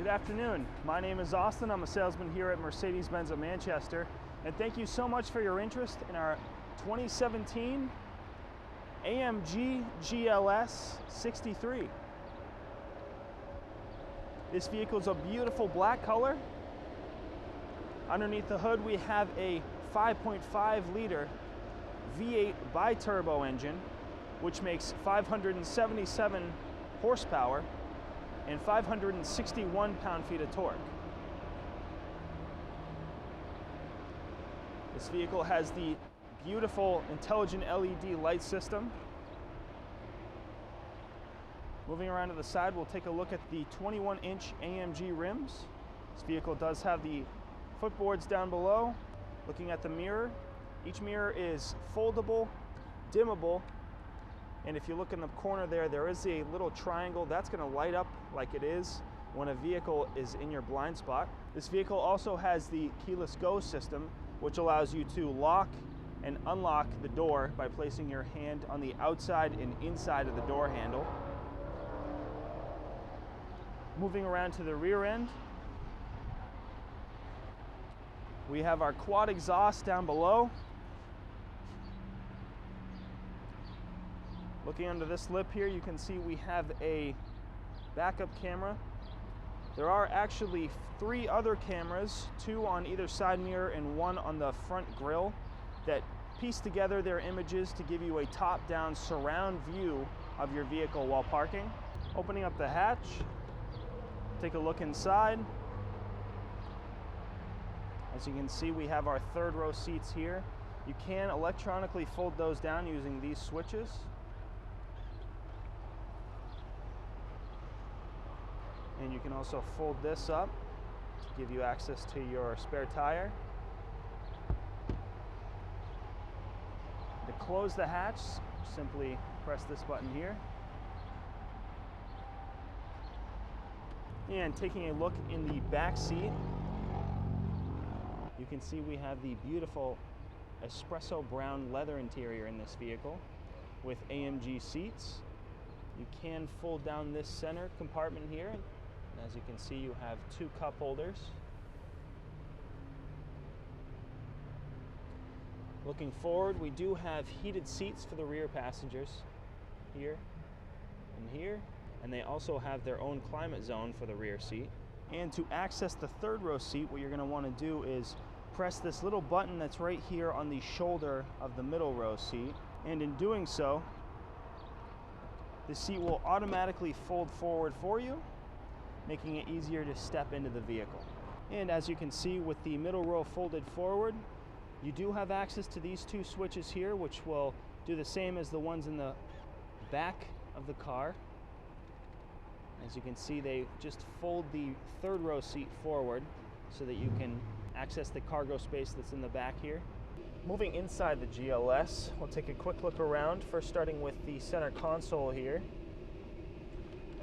afternoon. My name is Austin. I'm a salesman here at Mercedes-Benz of Manchester, and thank you so much for your interest in our 2017 AMG GLS 63. This vehicle is a beautiful black color. Underneath the hood we have a 5.5 liter V8 bi-turbo engine, which makes 577 horsepower and 561 pound-feet of torque. This vehicle has the beautiful intelligent LED light system. Moving around to the side, we'll take a look at the 21-inch AMG rims. This vehicle does have the footboards down below. Looking at the mirror, each mirror is foldable, dimmable, and if you look in the corner there is a little triangle that's going to light up like it is when a vehicle is in your blind spot. This vehicle also has the keyless go system, which allows you to lock and unlock the door by placing your hand on the outside and inside of the door handle. Moving around to the rear end, we have our quad exhaust down below. Looking under this lip here, you can see we have a backup camera. There are actually 3 other cameras, 2 on either side mirror and 1 on the front grille, that piece together their images to give you a top-down surround view of your vehicle while parking. Opening up the hatch, take a look inside. As you can see, we have our 3rd row seats here. You can electronically fold those down using these switches. And you can also fold this up to give you access to your spare tire. To close the hatch, simply press this button here. And taking a look in the back seat, you can see we have the beautiful espresso brown leather interior in this vehicle with AMG seats. You can fold down this center compartment here. As you can see, you have 2 cup holders. Looking forward, we do have heated seats for the rear passengers here and here, and they also have their own climate zone for the rear seat. And to access the 3rd row seat, what you're going to want to do is press this little button that's right here on the shoulder of the middle row seat, and in doing so, the seat will automatically fold forward for you, making it easier to step into the vehicle. And as you can see, with the middle row folded forward, you do have access to these 2 switches here, which will do the same as the ones in the back of the car. As you can see, they just fold the 3rd row seat forward so that you can access the cargo space that's in the back here. Moving inside the GLS, we'll take a quick look around, first starting with the center console here.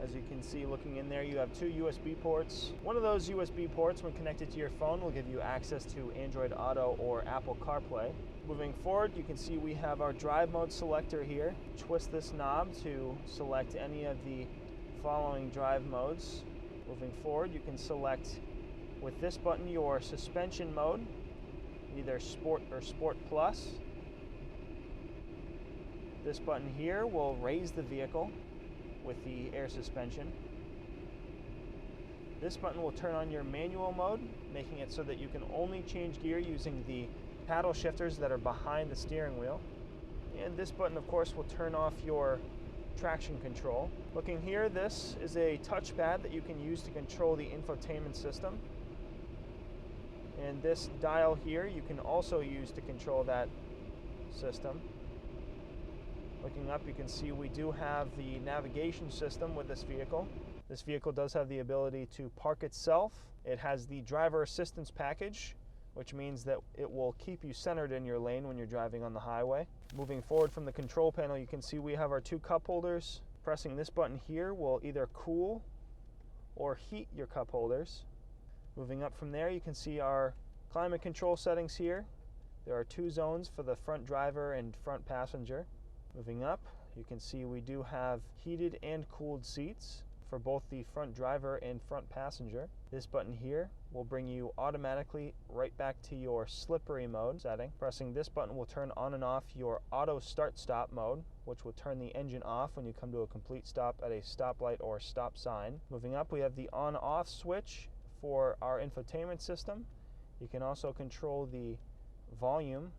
As you can see, looking in there, you have 2 USB ports. One of those USB ports, when connected to your phone, will give you access to Android Auto or Apple CarPlay. Moving forward, you can see we have our drive mode selector here. Twist this knob to select any of the following drive modes. Moving forward, you can select with this button your suspension mode, either Sport or Sport Plus. This button here will raise the vehicle with the air suspension. This button will turn on your manual mode, making it so that you can only change gear using the paddle shifters that are behind the steering wheel. And this button, of course, will turn off your traction control. Looking here, this is a touchpad that you can use to control the infotainment system. And this dial here, you can also use to control that system. Looking up, you can see we do have the navigation system with this vehicle. This vehicle does have the ability to park itself. It has the driver assistance package, which means that it will keep you centered in your lane when you're driving on the highway. Moving forward from the control panel, you can see we have our 2 cup holders. Pressing this button here will either cool or heat your cup holders. Moving up from there, you can see our climate control settings here. There are 2 zones for the front driver and front passenger. Moving up, you can see we do have heated and cooled seats. for both the front driver and front passenger. This button here will bring you automatically right back to your slippery mode setting. Pressing this button will turn on and off your auto start-stop mode, which will turn the engine off when you come to a complete stop at a stoplight or stop sign. Moving up, we have the on-off switch for our infotainment system. You can also control the volume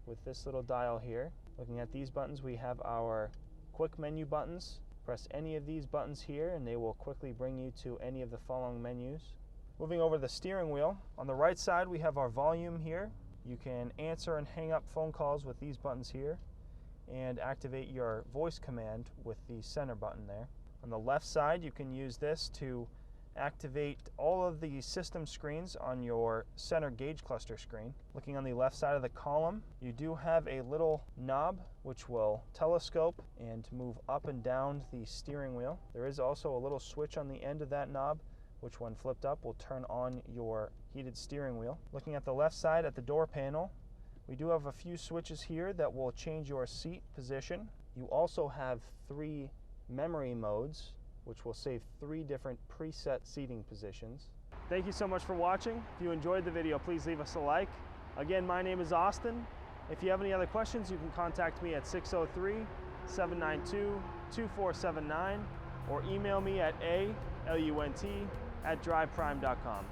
with this little dial here. Looking at these buttons, we have our quick menu buttons. Press any of these buttons here and they will quickly bring you to any of the following menus. Moving over to the steering wheel, on the right side we have our volume here. You can answer and hang up phone calls with these buttons here and activate your voice command with the center button there. On the left side, you can use this to activate all of the system screens on your center gauge cluster screen. Looking on the left side of the column, you do have a little knob which will telescope and move up and down the steering wheel. There is also a little switch on the end of that knob which, when flipped up, will turn on your heated steering wheel. Looking at the left side at the door panel, we do have a few switches here that will change your seat position. You also have 3 memory modes which will save 3 different preset seating positions. Thank you so much for watching. If you enjoyed the video, please leave us a like. Again, my name is Austin. If you have any other questions, you can contact me at 603-792-2479 or email me at alunt@driveprime.com.